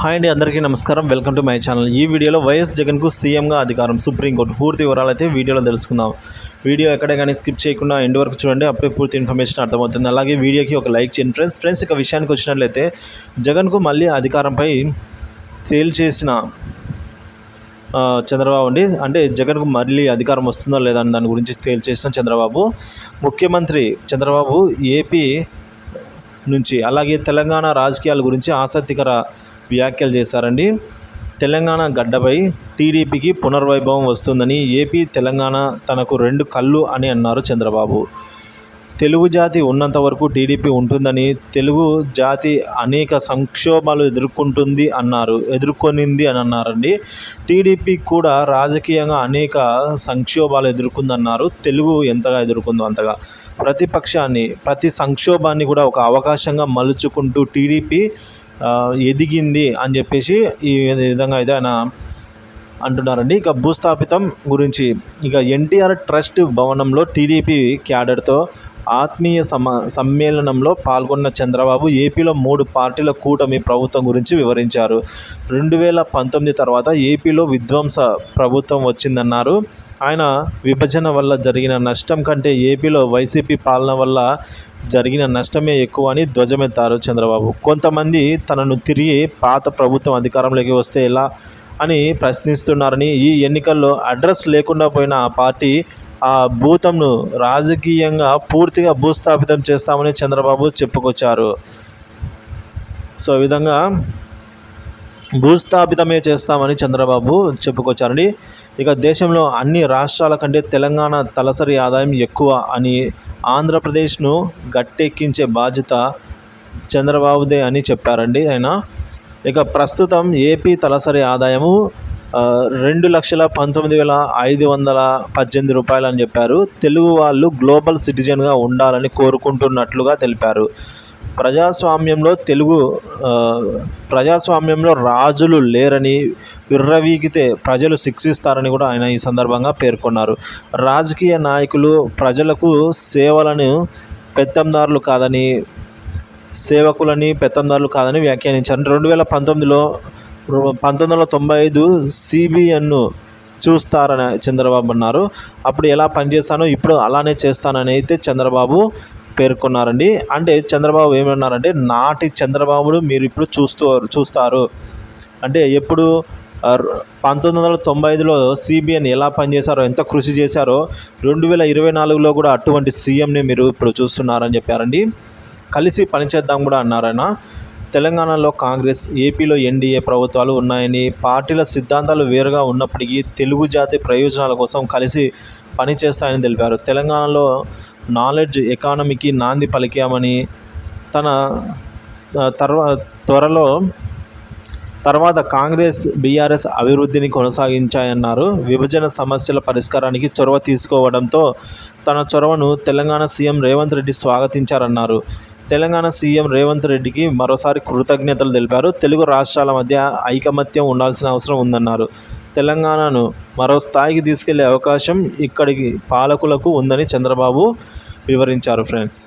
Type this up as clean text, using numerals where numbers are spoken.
Hi అండి, అందరికీ నమస్కారం. Welcome to my channel. ఈ వీడియోలో వైఎస్ జగన్కు సీఎంగా అధికారం, సుప్రీంకోర్టు పూర్తి వివరాలు అయితే వీడియోలో తెలుసుకుందాం. వీడియో ఎక్కడే కానీ స్కిప్ చేయకుండా ఎండ్ వరకు చూడండి, అప్పుడే పూర్తి ఇన్ఫర్మేషన్ అర్థమవుతుంది. అలాగే వీడియోకి ఒక లైక్ చేయండి ఫ్రెండ్స్. ఇక విషయానికి వచ్చినట్లయితే జగన్కు మళ్ళీ అధికారంపై సేల్ చేసిన చంద్రబాబు అండి. అంటే జగన్కు మళ్ళీ అధికారం వస్తుందో లేదా అని దాని గురించి తేల్చేసిన చంద్రబాబు. ముఖ్యమంత్రి చంద్రబాబు ఏపీ నుంచి అలాగే తెలంగాణ రాజకీయాల గురించి ఆసక్తికర వ్యాఖ్యలు చేశారండి. తెలంగాణ గడ్డపై టీడీపీకి పునర్వైభవం వస్తుందని, ఏపీ తెలంగాణ తనకు రెండు కళ్ళు అని అన్నారు చంద్రబాబు. తెలుగు జాతి ఉన్నంత వరకు టీడీపీ ఉంటుందని, తెలుగు జాతి అనేక సంక్షోభాలు ఎదుర్కొనింది అని అన్నారండి. టీడీపీ కూడా రాజకీయంగా అనేక సంక్షోభాలు ఎదుర్కొందన్నారు. తెలుగు ఎంతగా ఎదుర్కొందో అంతగా ప్రతి సంక్షోభాన్ని కూడా ఒక అవకాశంగా మలుచుకుంటూ టీడీపీ ఎదిగింది అని చెప్పేసి ఈ విధంగా అయితే ఆయన అంటున్నారండి. ఇక భూస్థాపితం గురించి, ఇక ఎన్టీఆర్ ట్రస్ట్ భవనంలో టీడీపీ క్యాడర్తో ఆత్మీయ సమ్మేళనంలో పాల్గొన్న చంద్రబాబు ఏపీలో 3 పార్టీల కూటమి ప్రభుత్వం గురించి వివరించారు. 2019 తర్వాత ఏపీలో విధ్వంస ప్రభుత్వం వచ్చిందన్నారు. ఆయన విభజన వల్ల జరిగిన నష్టం కంటే ఏపీలో వైసీపీ పాలన వల్ల జరిగిన నష్టమే ఎక్కువ అని ధ్వజమెత్తారు చంద్రబాబు. కొంతమంది తనను తిరిగి పాత ప్రభుత్వం అధికారంలోకి వస్తే ఎలా అని ప్రశ్నిస్తున్నారని, ఈ ఎన్నికల్లో అడ్రస్ లేకుండా పోయిన ఆ పార్టీ ఆ భూతంను రాజకీయంగా పూర్తిగా భూస్థాపితం చేస్తామని చంద్రబాబు చెప్పుకొచ్చారు. సో ఈ విధంగా భూస్థాపితమే చేస్తామని చంద్రబాబు చెప్పుకొచ్చారండి. ఇక దేశంలో అన్ని రాష్ట్రాల కంటే తెలంగాణ తలసరి ఆదాయం ఎక్కువ అని, ఆంధ్రప్రదేశ్ను గట్టెక్కించే బాధ్యత చంద్రబాబుదే అని చెప్పారండి ఆయన. ఇక ప్రస్తుతం ఏపీ తలసరి ఆదాయము 2,19,518 రూపాయలు అని చెప్పారు. తెలుగు వాళ్ళు గ్లోబల్ సిటిజన్గా ఉండాలని కోరుకుంటున్నట్లుగా తెలిపారు. ప్రజాస్వామ్యంలో రాజులు లేరని, విర్రవీగితే ప్రజలు శిక్షిస్తారని కూడా ఆయన ఈ సందర్భంగా పేర్కొన్నారు. రాజకీయ నాయకులు ప్రజలకు సేవకులని పెత్తందారులు కాదని వ్యాఖ్యానించారు. 1995 సిబిఎన్ను చూస్తారని చంద్రబాబు అన్నారు. అప్పుడు ఎలా పనిచేస్తానో ఇప్పుడు అలానే చేస్తానని అయితే చంద్రబాబు పేర్కొన్నారండి. అంటే చంద్రబాబు ఏమన్నారంటే, నాటి చంద్రబాబును మీరు ఇప్పుడు చూస్తారు అంటే ఎప్పుడు 1995లో సిబిఎన్ ఎలా పనిచేశారో, ఎంత కృషి చేశారో 2024లో కూడా అటువంటి సీఎంని మీరు ఇప్పుడు చూస్తున్నారని చెప్పారండి. కలిసి పనిచేద్దాం కూడా అన్నారాయన. తెలంగాణలో కాంగ్రెస్, ఏపీలో ఎన్డీఏ ప్రభుత్వాలు ఉన్నాయని, పార్టీల సిద్ధాంతాలు వేరుగా ఉన్నప్పటికీ తెలుగు జాతి ప్రయోజనాల కోసం కలిసి పనిచేస్తాయని తెలిపారు. తెలంగాణలో నాలెడ్జ్ ఎకానమీకి నాంది పలికామని, తర్వాత కాంగ్రెస్ బీఆర్ఎస్ అభివృద్ధిని కొనసాగించాయన్నారు. విభజన సమస్యల పరిష్కారానికి చొరవ తీసుకోవడంతో తన చొరవను తెలంగాణ సీఎం రేవంత్ రెడ్డి స్వాగతించారన్నారు. తెలంగాణ సీఎం రేవంత్ రెడ్డికి మరోసారి కృతజ్ఞతలు తెలిపారు. తెలుగు రాష్ట్రాల మధ్య ఐకమత్యం ఉండాల్సిన అవసరం ఉందన్నారు. తెలంగాణను మరో స్థాయికి తీసుకెళ్లే అవకాశం ఇక్కడికి పాలకులకు ఉందని చంద్రబాబు వివరించారు ఫ్రెండ్స్.